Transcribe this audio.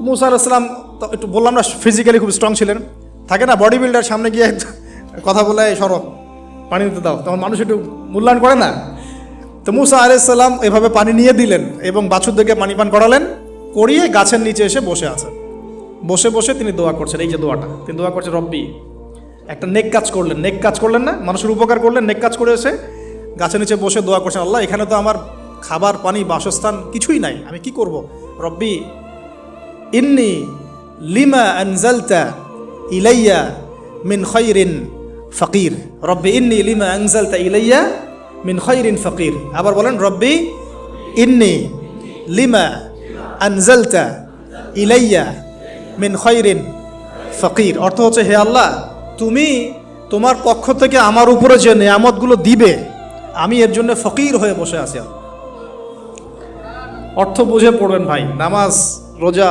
মুসা আলাইহিস সালাম তো একটু বললাম না ফিজিক্যালি খুব স্ট্রং ছিলেন, থাকে না বডি বিল্ডার, সামনে গিয়ে কথা বলে সরো পানি দিতে দাও, তখন মানুষ একটু মূল্যায়ন করে না। তো মুসা আলাইহিস সালাম এভাবে পানি নিয়ে দিলেন এবং বাছুরদেরকে পানি পান করালেন, করিয়ে গাছের নিচে এসে বসে আছেন। বসে বসে তিনি দোয়া করছেন, এই যে দোয়াটা তিনি দোয়া করছেন, রব্বি, একটা নেক কাজ করলেন, নেক কাজ করলেন না, মানুষের উপকার করলেন, নেক কাজ করে এসে গাছের নিচে বসে দোয়া করছেন, আল্লাহ এখানে তো আমার খাবার পানি বাসস্থান কিছুই নাই, আমি কি করব। রব্বি ইন্নি লিমা আনজালতা ইলাইয়া মিন খায়রিন ফকির, রব্বি ইন্নি লিমা আনজালতা ইলাইয়া মিন খায়রিন ফকির। আবার বলেন, রব্বি ইন্নি লিমা আনজালতা ইলাইয়া মিন খায়রিন ফকির। অর্থ হচ্ছে, হে আল্লাহ, তুমি তোমার পক্ষ থেকে আমার উপরে যে নেয়ামতগুলো দিবে, আমি এর জন্য ফকির হয়ে বসে আছি। অর্থ বুঝে পড়বেন ভাই, নামাজ রোজা